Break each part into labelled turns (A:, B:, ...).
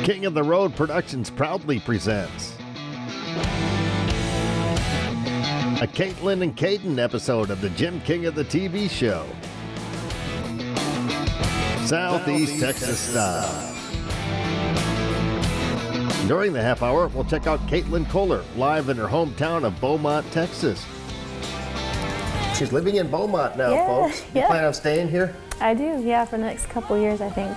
A: King of the Road Productions proudly presents a Kaitlyn and Caden episode of the Jim King of the TV show. Southeast Texas style. During the half hour, we'll check out Kaitlyn Kohler live in her hometown of Beaumont, Texas. She's living in Beaumont now, folks. You plan on staying here?
B: I do, yeah, for the next couple years, I think.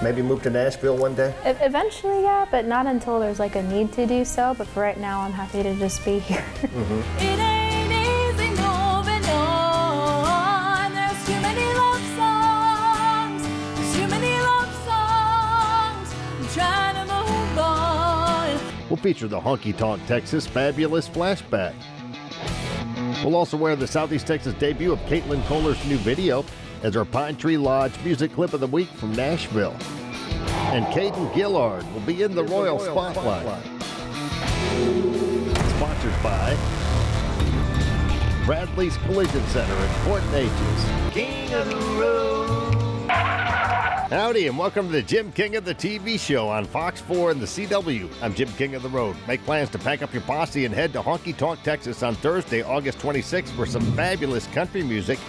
A: Maybe move to Nashville one day?
B: Eventually, yeah, but not until there's like a need to do so. But for right now, I'm happy to just be here.
A: Mm-hmm.
C: It ain't easy moving on. There's too many love songs. There's too many love songs. I'm trying to move on.
A: We'll feature the Honky Tonk Texas Fabulous Flashback. We'll also wear the Southeast Texas debut of Kaitlyn Kohler's new video as our Pine Tree Lodge music clip of the week from Nashville. And Caden Gillard will be in the Royal Spotlight. Sponsored by Bradley's Collision Center in Fort Neches. King of the Road. Howdy and welcome to the Jim King of the TV show on Fox 4 and the CW. I'm Jim King of the Road. Make plans to pack up your posse and head to Honky Tonk, Texas on Thursday, August 26th for some fabulous country music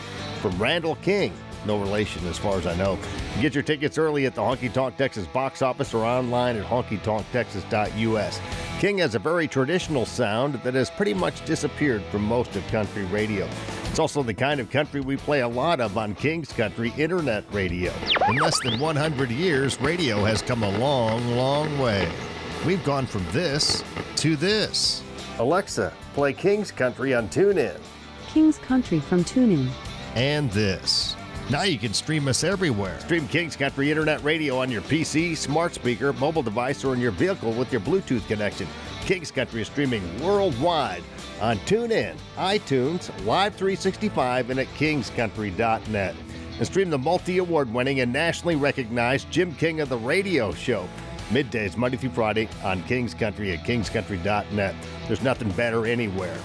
A: from Randall King. No relation as far as I know. Get your tickets early at the Honky Tonk Texas box office or online at honkytonktexas.us. King has a very traditional sound that has pretty much disappeared from most of country radio. It's also the kind of country we play a lot of on King's Country Internet Radio. In less than 100 years, radio has come a long, long way. We've gone from this to this. Alexa, play King's Country on TuneIn.
D: King's Country from TuneIn.
A: And this. Now you can stream us everywhere. Stream King's Country Internet Radio on your PC, smart speaker, mobile device, or in your vehicle with your Bluetooth connection. King's Country is streaming worldwide on TuneIn, iTunes, Live 365, and at kingscountry.net. And stream the multi-award-winning and nationally recognized Jim King of the Radio show. Middays, Monday through Friday on King's Country at kingscountry.net. There's nothing better anywhere.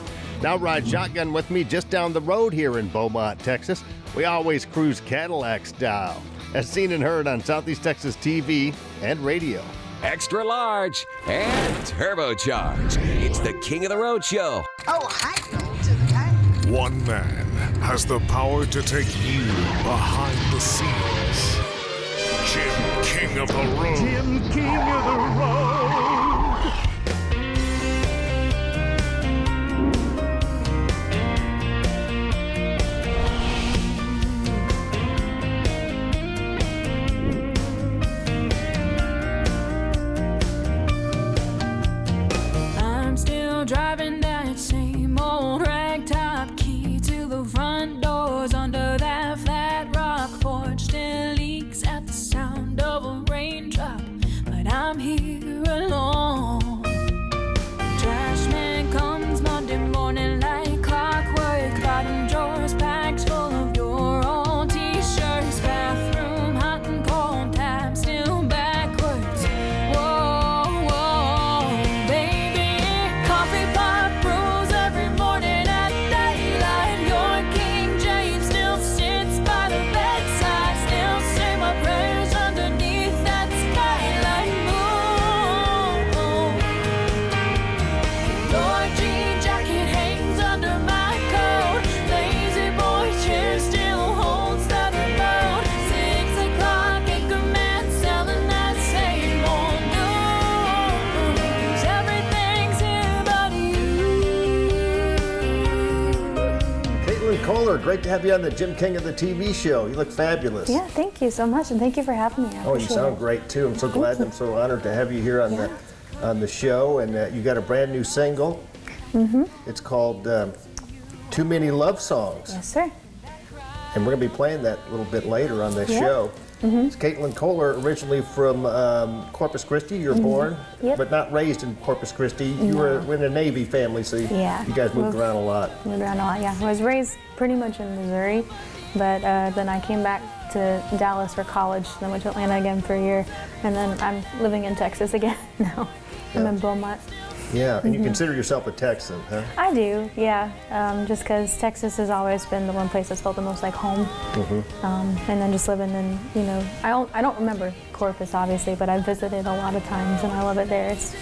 A: Now ride shotgun with me just down the road here in Beaumont, Texas. We always cruise Cadillac style, as seen and heard on Southeast Texas TV and radio.
E: Extra large and turbocharged. It's the King of the Road show.
F: Oh, hi, to the guy.
G: One man has the power to take you behind the scenes. Jim King of the Road.
H: Jim King of the Road.
C: Driving that same old ragtop, key to the front doors under that flat rock porch still leaks at the sound of a raindrop, but I'm here alone. Trash man comes Monday morning like clockwork, bottom drawers packed full of your old t-shirts, bathroom hot and cold, tab still backwards. Whoa, whoa, baby, coffee pot brews every morning at daylight. Your King James still sits by the bedside, still say my prayers underneath that skylight moon. Lord G jacket hangs under my coat, lazy boy chair still holds the remote. 6 o'clock Anchorman selling that same old news. Everything's here but you.
A: Kaitlyn Kohler, great to have you on the Jim King of the TV show. You look fabulous.
B: Yeah, thank you so much, and thank you for having me. I
A: Oh, you
B: appreciate
A: sound
B: it.
A: great too. I'm so glad and I'm so honored to have you here on the show. And you got a brand new single. It's called Too Many Love Songs.
B: Yes, sir.
A: And we're going to be playing that a little bit later on the show. It's Kaitlyn Kohler, originally from Corpus Christi. You were born,
B: Yep.
A: but not raised in Corpus Christi. You were in a Navy family, so you guys moved around a lot.
B: Moved around a lot, yeah. I was raised pretty much in Missouri, but then I came back to Dallas for college, then went to Atlanta again for a year, and then I'm living in Texas again now. I'm in Beaumont.
A: Yeah, and you consider yourself a Texan, huh?
B: I do, yeah. Just because Texas has always been the one place that's felt the most like home. And then just living in, I don't remember Corpus obviously, but I've visited a lot of times and I love it there. It's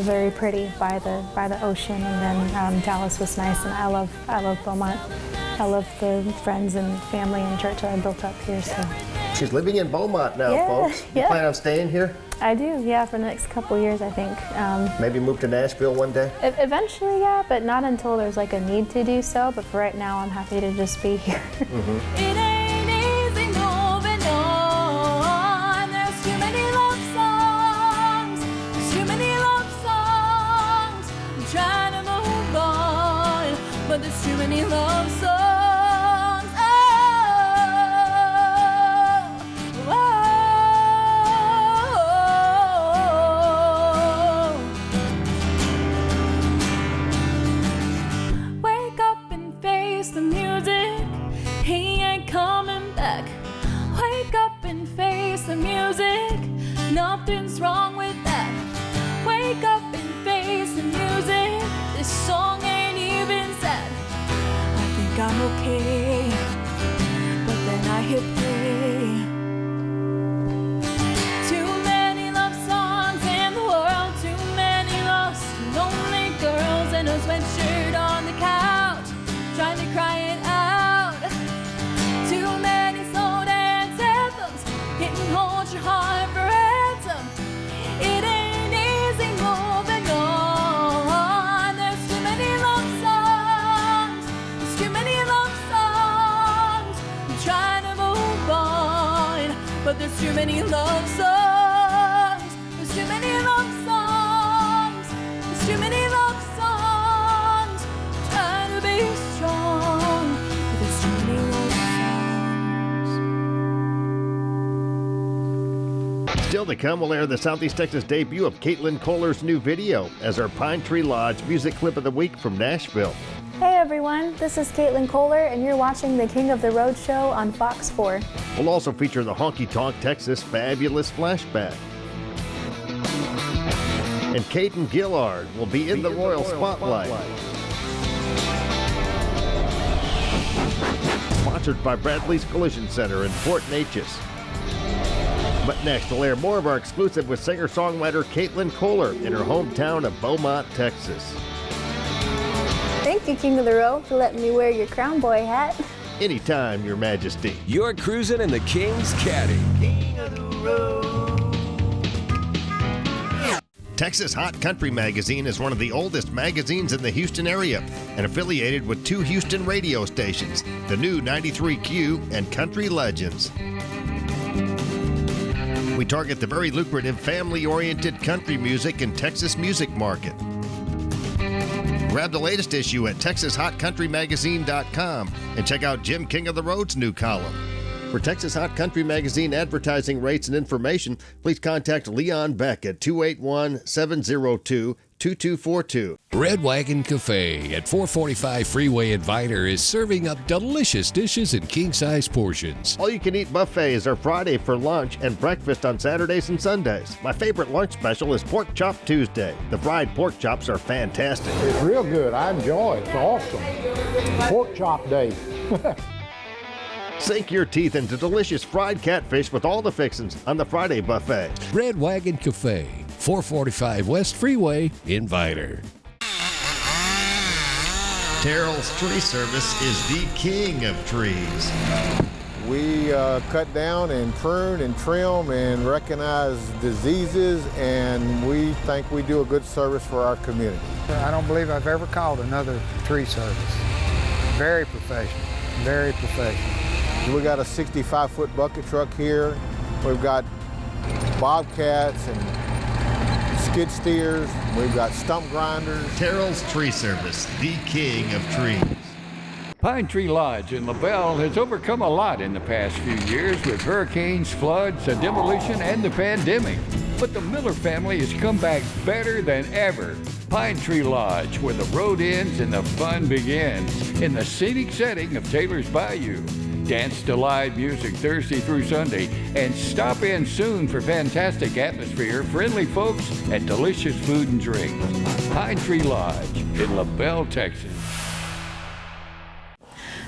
B: very pretty by the ocean, and then Dallas was nice, and I love Beaumont. I love the friends and family and church that I built up here. So.
A: She's living in Beaumont now,
B: Yeah,
A: folks. You
B: yeah.
A: plan on staying here?
B: I do, yeah, for the next couple years, I think.
A: Maybe move to Nashville one day?
B: Eventually, yeah, but not until there's like a need to do so. But for right now, I'm happy to just be here.
C: It ain't easy moving on. There's too many love songs. There's too many love songs. I'm trying to move on, but there's too many love songs. Nothing's wrong with that. Wake up and face the music. This song ain't even sad. I think I'm okay, but then I hit play. Too many love songs in the world. Too many lost and lonely girls in a sweatshirt on the couch, trying to cry it out. Too many slow dance anthems, hitting hold your heart for it ain't easy moving on. There's too many love songs. There's too many love songs. I'm trying to move on, but there's too many love songs. There's too many love songs. There's too many love songs. I'm trying to be strong, but there's too many love songs.
A: Still to come, we'll air the Southeast Texas debut of Kaitlyn Kohler's new video as our Pine Tree Lodge music clip of the week from Nashville.
B: Hey everyone, this is Kaitlyn Kohler, and you're watching the King of the Road show on Fox 4.
A: We'll also feature the Honky Tonk Texas Fabulous Flashback. And Caden Gillard will be in the Royal Spotlight. Sponsored by Bradley's Collision Center in Fort Neches. But next, we'll air more of our exclusive with singer-songwriter Kaitlyn Kohler in her hometown of Beaumont, Texas.
B: Thank you, King of the Road, for letting me wear your Crown Boy hat.
A: Anytime, Your Majesty.
E: You're cruising in the King's Caddy.
A: King of the Road. Texas Hot Country Magazine is one of the oldest magazines in the Houston area and affiliated with 2 Houston radio stations, the new 93Q and Country Legends. We target the very lucrative family-oriented country music and Texas music market. Grab the latest issue at TexasHotCountryMagazine.com and check out Jim King of the Road's new column. For Texas Hot Country Magazine advertising rates and information, please contact Leon Beck at 281-702-2242.
I: Red Wagon Cafe at 445 Freeway in Viter is serving up delicious dishes in king-size portions.
A: All-you-can-eat buffets are Friday for lunch and breakfast on Saturdays and Sundays. My favorite lunch special is Pork Chop Tuesday. The fried pork chops are fantastic.
J: It's real good. I enjoy it. It's awesome. Pork chop day.
A: Sink your teeth into delicious fried catfish with all the fixings on the Friday buffet.
I: Red Wagon Cafe, 445 West Freeway in Viter.
A: Terrell's Tree Service is the king of trees.
J: We cut down and prune and trim and recognize diseases, and we think we do a good service for our community.
K: I don't believe I've ever called another tree service. Very professional, very professional.
J: We got a 65-foot bucket truck here. We've got bobcats and skid steers. We've got stump grinders.
A: Terrell's Tree Service, the king of trees.
L: Pine Tree Lodge in LaBelle has overcome a lot in the past few years with hurricanes, floods, a demolition, and the pandemic. But the Miller family has come back better than ever. Pine Tree Lodge, where the road ends and the fun begins, in the scenic setting of Taylor's Bayou. Dance to live music Thursday through Sunday. And stop in soon for fantastic atmosphere, friendly folks, and delicious food and drinks. Pine Tree Lodge in LaBelle, Texas.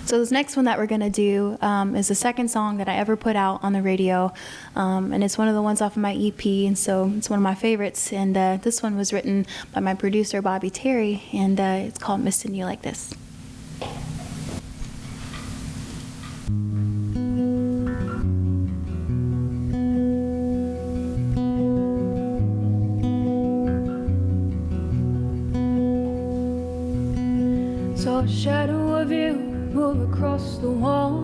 B: So this next one that we're going to do is the second song that I ever put out on the radio, and it's one of the ones off of my EP, and so it's one of my favorites. And this one was written by my producer, Bobby Terry, and it's called Missing You Like This.
C: Saw a shadow of you move across the wall.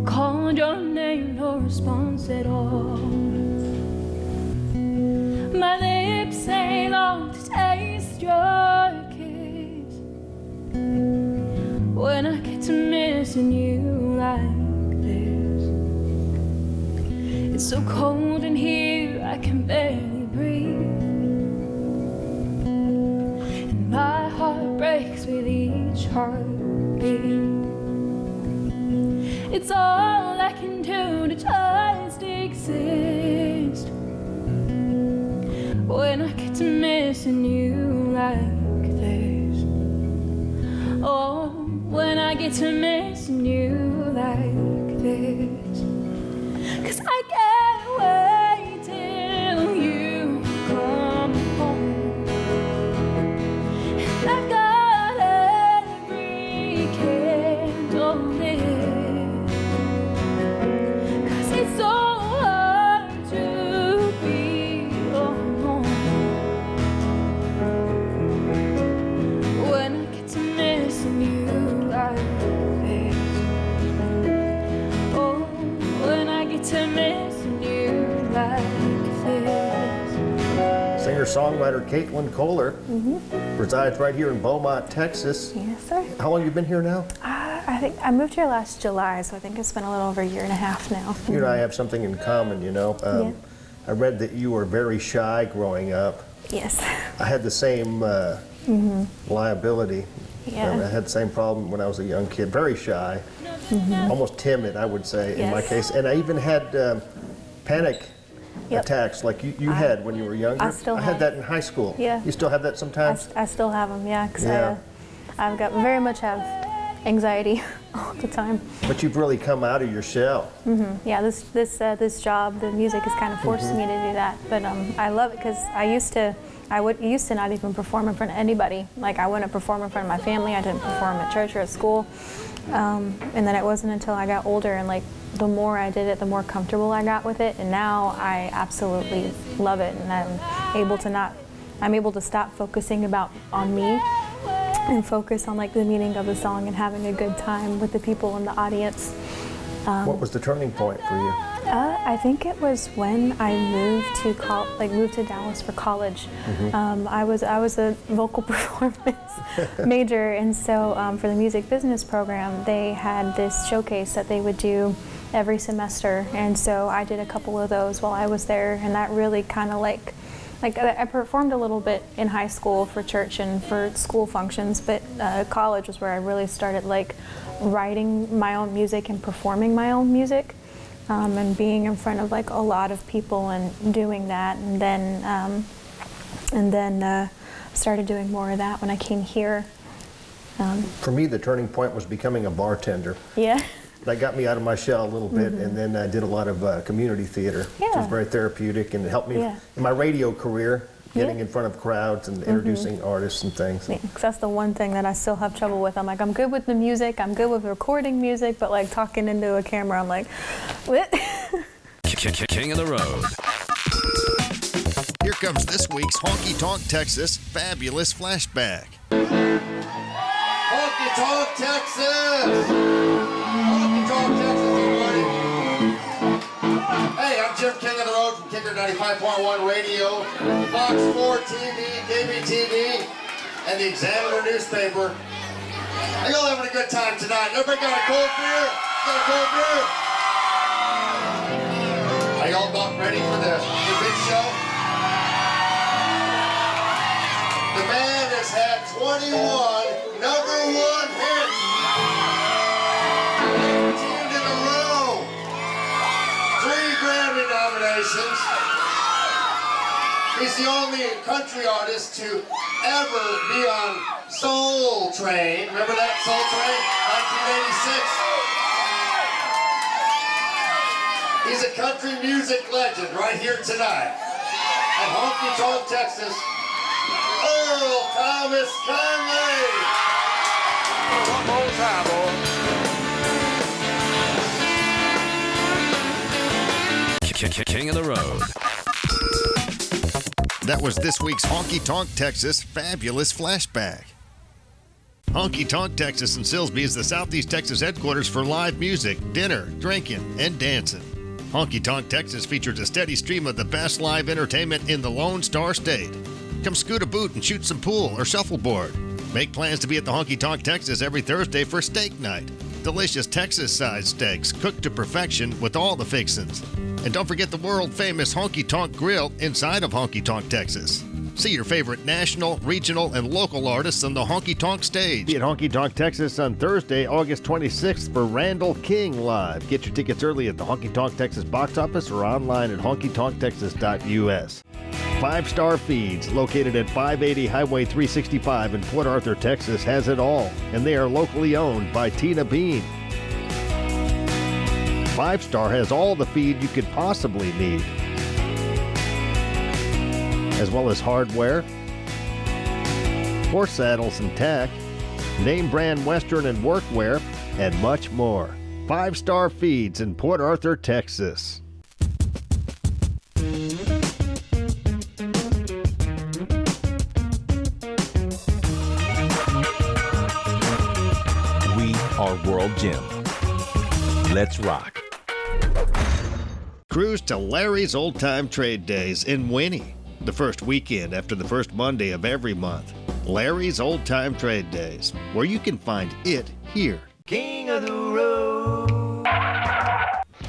C: Called your name, no response at all. My lips ain't long to taste your kiss. When I get to missing you like this, it's so cold in here I can barely breathe. My heart breaks with each heartbeat. It's all I can do to just exist. When I get to missing you like this. Oh, when I get to missing you like this. 'Cause I can't wait till you come home. I've got every candle lit, 'cause it's so hard to be alone. When I get to missing you like this. Oh, when I get to missing you like this.
A: Singer-songwriter Kaitlyn Kohler resides right here in Beaumont, Texas.
B: Yes, sir.
A: How long have you been here now?
B: I think I moved here last July, so I think it's been a little over a year and a half now.
A: You and I have something in common, you know.
B: Yeah.
A: I read that you were very shy growing up.
B: Yes.
A: I had the same liability.
B: Yeah.
A: I had the same problem when I was a young kid. Very shy, almost timid, I would say, in my case. And I even had panic attacks like you had when you were younger.
B: I still
A: had that in high school.
B: Yeah.
A: You still have that sometimes?
B: I still have them, yeah, because I've got very much have anxiety all the time.
A: But you've really come out of your shell.
B: Yeah, this job, the music has kind of forced me to do that. But I love it because I used to not even perform in front of anybody. Like I wouldn't perform in front of my family. I didn't perform at church or at school. And then it wasn't until I got older and like the more I did it, the more comfortable I got with it. And now I absolutely love it. And I'm able to stop focusing on me and focus on like the meaning of the song and having a good time with the people in the audience.
A: What was the turning point for you?
B: I think it was when I moved to Dallas for college. I was a vocal performance major, and so for the music business program, they had this showcase that they would do every semester, and so I did a couple of those while I was there, and that really kind of like I performed a little bit in high school for church and for school functions, but college was where I really started like writing my own music and performing my own music. And being in front of like a lot of people and doing that, and then started doing more of that when I came here.
A: For me, the turning point was becoming a bartender.
B: Yeah.
A: That got me out of my shell a little bit, and then I did a lot of community theater, which was very therapeutic, and it helped me in my radio career, getting in front of crowds and introducing artists and things.
B: Yeah, 'cause that's the one thing that I still have trouble with. I'm like, I'm good with the music, I'm good with recording music, but like talking into a camera, I'm like, what?
E: King of the Road.
A: Here comes this week's Honky Tonk Texas Fabulous Flashback. Honky Tonk Texas! Honky Tonk Texas, everybody! Hey, I'm Jim King of the Road from Kicker 95.1 Radio, Fox 4 TV, KBTV, and the Examiner newspaper. Are y'all having a good time tonight? Everybody got a cold beer? Got a cold beer? Are y'all about ready for the big show? The man has had 21 #1 hits. Congratulations. He's the only country artist to ever be on Soul Train. Remember that Soul Train? 1986? He's a country music legend right here tonight. At Honky Tonk, Texas, Earl Thomas Conley.
L: One more time, boy.
E: King of the Road.
A: That was this week's Honky Tonk, Texas Fabulous Flashback. Honky Tonk, Texas in Silsbee is the Southeast Texas headquarters for live music, dinner, drinking, and dancing. Honky Tonk, Texas features a steady stream of the best live entertainment in the Lone Star State. Come scoot a boot and shoot some pool or shuffleboard. Make plans to be at the Honky Tonk, Texas every Thursday for steak night. Delicious Texas-sized steaks cooked to perfection with all the fixins'. And don't forget the world-famous Honky Tonk Grill inside of Honky Tonk, Texas. See your favorite national, regional, and local artists on the Honky Tonk stage. Be at Honky Tonk, Texas on Thursday, August 26th for Randall King Live. Get your tickets early at the Honky Tonk, Texas box office or online at honkytonktexas.us. 5-Star Feeds, located at 580 Highway 365 in Port Arthur, Texas, has it all, and they are locally owned by Tina Bean. 5-Star has all the feed you could possibly need, as well as hardware, horse saddles and tack, name brand Western and workwear, and much more. 5-Star Feeds in Port Arthur, Texas.
M: We are World Gym. Let's rock.
A: Cruise to Larry's Old Time Trade Days in Winnie, the first weekend after the first Monday of every month. Larry's Old Time Trade Days, where you can find it here. King of the Road.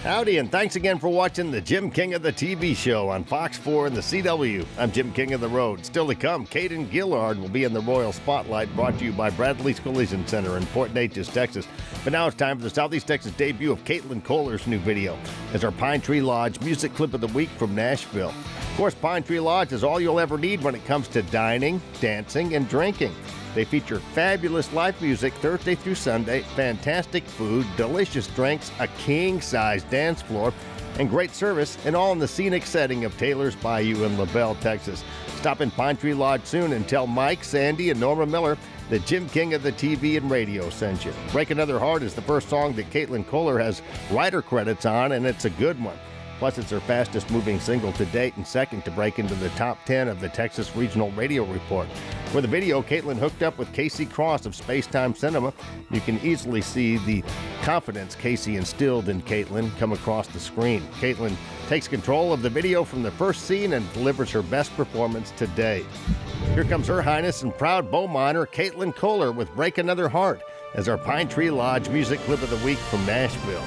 A: Howdy, and thanks again for watching the Jim King of the TV show on Fox 4 and the CW. I'm Jim King of the Road. Still to come, Caden Gillard will be in the Royal Spotlight, brought to you by Bradley's Collision Center in Port Neches, Texas. But now it's time for the Southeast Texas debut of Kaitlyn Kohler's new video as our Pine Tree Lodge music clip of the week from Nashville. Of course, Pine Tree Lodge is all you'll ever need when it comes to dining, dancing, and drinking. They feature fabulous live music Thursday through Sunday, fantastic food, delicious drinks, a king-size dance floor, and great service, and all in the scenic setting of Taylor's Bayou in LaBelle, Texas. Stop in Pine Tree Lodge soon and tell Mike, Sandy, and Norma Miller that Jim King of the TV and radio sent you. Break Another Heart is the first song that Kaitlyn Kohler has writer credits on, and it's a good one. Plus, it's her fastest moving single to date and second to break into the top 10 of the Texas Regional Radio Report. For the video, Kaitlyn hooked up with Casey Cross of Spacetime Cinema. You can easily see the confidence Casey instilled in Kaitlyn come across the screen. Kaitlyn takes control of the video from the first scene and delivers her best performance to date. Here comes Her Highness and proud bow miner Kaitlyn Kohler with Break Another Heart as our Pine Tree Lodge music clip of the week from Nashville.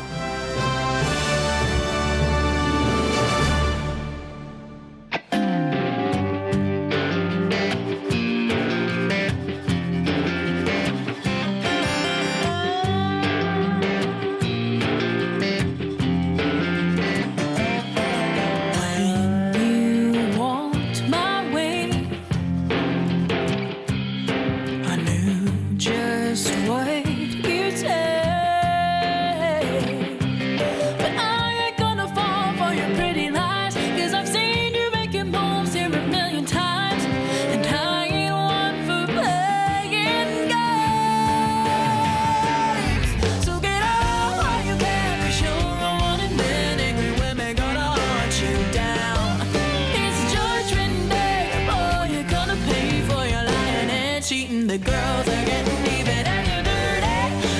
C: The girls are getting even and you're dirty.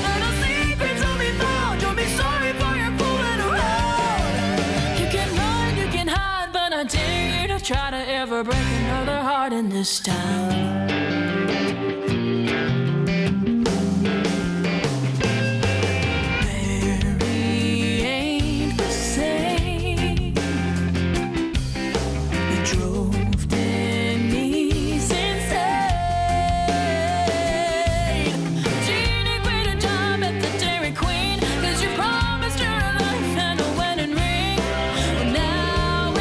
C: Little secrets will be found. You'll be sorry for your fooling around. You can run, you can hide, but I dare you to try to ever break another heart in this town. Cause you promised her a life and a wedding ring. Well, now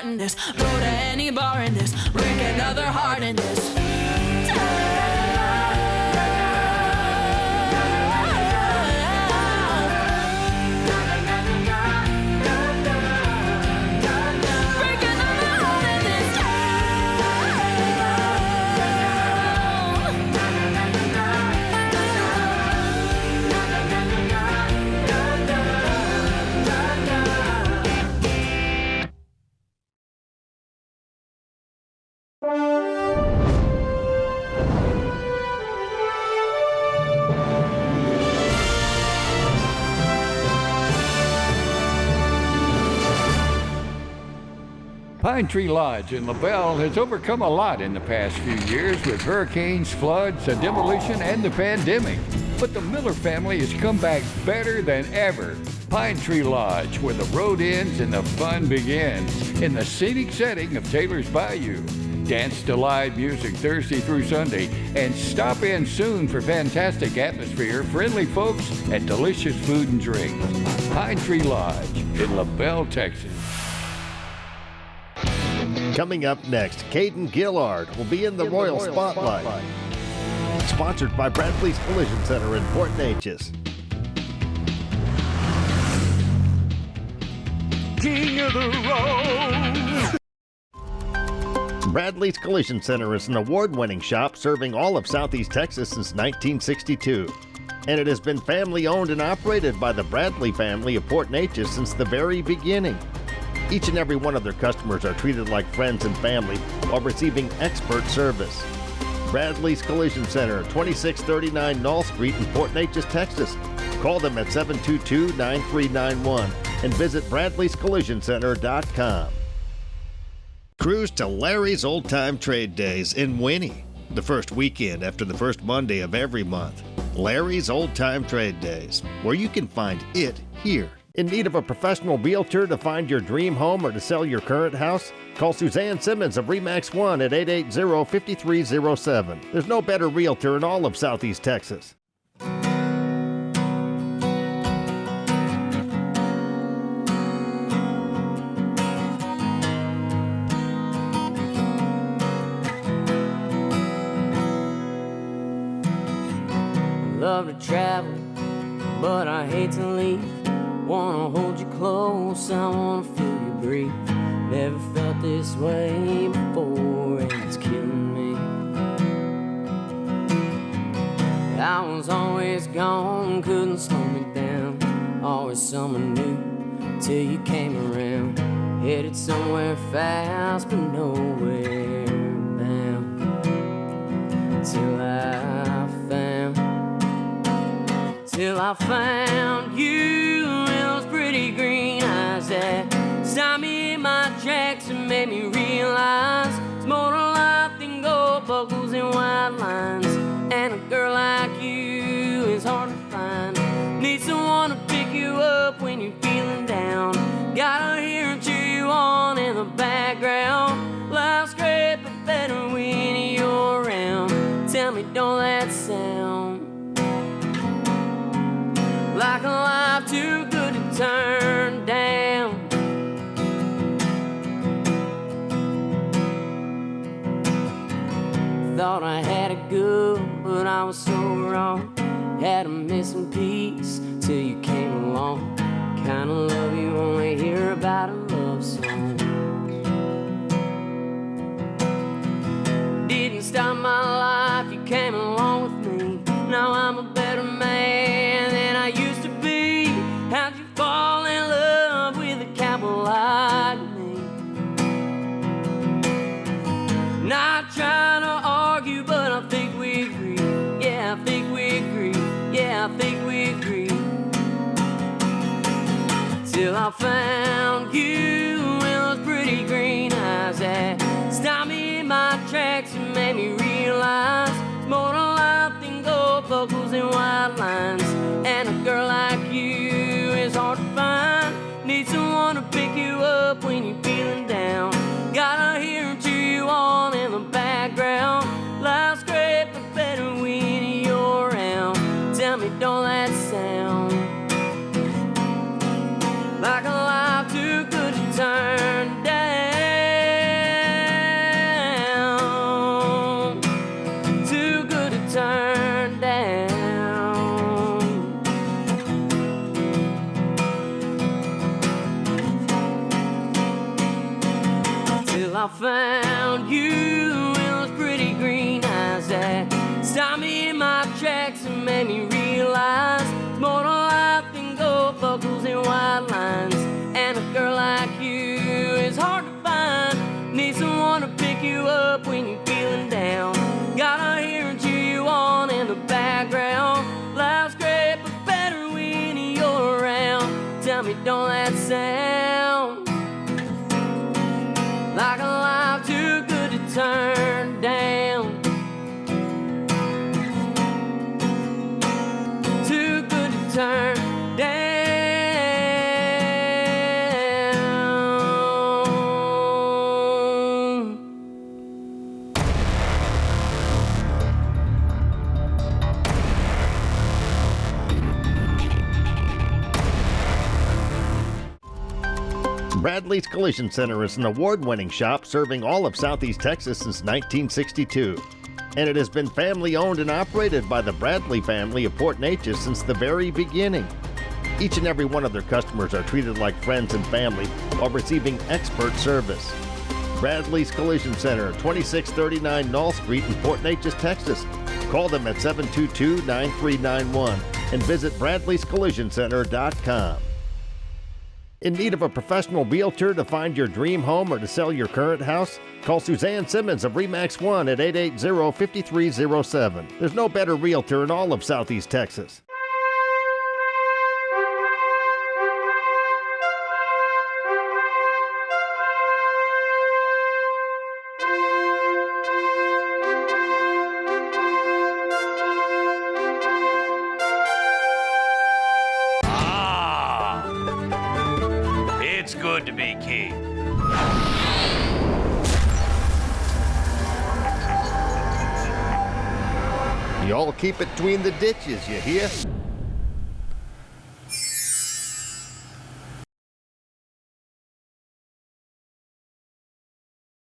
C: start in this. Go to any bar in this. Break another heart in this.
L: Pine Tree Lodge in LaBelle has overcome a lot in the past few years with hurricanes, floods, a demolition, and the pandemic. But the Miller family has come back better than ever. Pine Tree Lodge, where the road ends and the fun begins, in the scenic setting of Taylor's Bayou. Dance to live music Thursday through Sunday, and stop in soon for fantastic atmosphere, friendly folks, and delicious food and drink. Pine Tree Lodge in LaBelle, Texas.
A: Coming up next, Caden Gillard will be in the Royal Spotlight. Sponsored by Bradley's Collision Center in Port Neches.
H: King of the Road.
A: Bradley's Collision Center is an award-winning shop serving all of Southeast Texas since 1962. And it has been family-owned and operated by the Bradley family of Port Neches since the very beginning. Each and every one of their customers are treated like friends and family while receiving expert service. Bradley's Collision Center, 2639 Knoll Street in Port Neches, Texas. Call them at 722-9391 and visit bradleyscollisioncenter.com. Cruise to Larry's Old Time Trade Days in Winnie, the first weekend after the first Monday of every month. Larry's Old Time Trade Days, where you can find it here. In need of a professional realtor to find your dream home or to sell your current house? Call Suzanne Simmons of RE/MAX 1 at 880-5307. There's no better realtor in all of Southeast Texas.
N: Love to travel, but I hate to leave. Wanna hold you close, I wanna feel you breathe. Never felt this way before, and it's killing me. I was always gone, couldn't slow me down. Always someone new, till you came around. Headed somewhere fast, but nowhere bound. Till I found you and those pretty green eyes that stopped me in my tracks and made me realize it's more to life than gold buckles and white lines. And a girl like you is hard to find. Need someone to pick you up when you're feeling down. Gotta hear and cheer you on in the background. Life's great but better when you're around. Tell me, don't that sound like a life too good to turn down? Thought I had it good, but I was so wrong. Had a missing piece till you came along. Kind of love you only hear about in love songs. Didn't stop my life, you came along with me. Now I'm a better man than I used to be. How'd you fall in love with a cowboy like me? Not trying to argue, but I think we agree. Yeah, I think we agree. Yeah, I think we agree. Till I found you and those pretty green eyes that stopped me in my tracks and made me realize it's more to life than gold buckles and white lines. And a girl like you is hard to find. Need someone to pick you up when you're feeling down. Gotta hear and cheer you on in the background. Life's great but better when you're around. Tell me, don't that sound like a life too good to turn down? found you. It was pretty green eyes that stopped me in my tracks and made me realize more to life than gold buckles and white lines. And a girl like you is hard to find. Need someone to pick you up when you're feeling down. Gotta hear and cheer you on in the background. Life's great, but better when you're around. Tell me, don't that sound like a life too good to turn down? Too good to turn down.
A: Bradley's Collision Center is an award-winning shop serving all of Southeast Texas since 1962. And it has been family-owned and operated by the Bradley family of Port Neches since the very beginning. Each and every one of their customers are treated like friends and family while receiving expert service. Bradley's Collision Center, 2639 Knoll Street in Port Neches, Texas. Call them at 722-9391 and visit bradleyscollisioncenter.com. In need of a professional realtor to find your dream home or to sell your current house? Call Suzanne Simmons of RE/MAX One at 880-5307. There's no better realtor in all of Southeast Texas.
H: It's good to be king.
A: You all keep it between the ditches, you hear?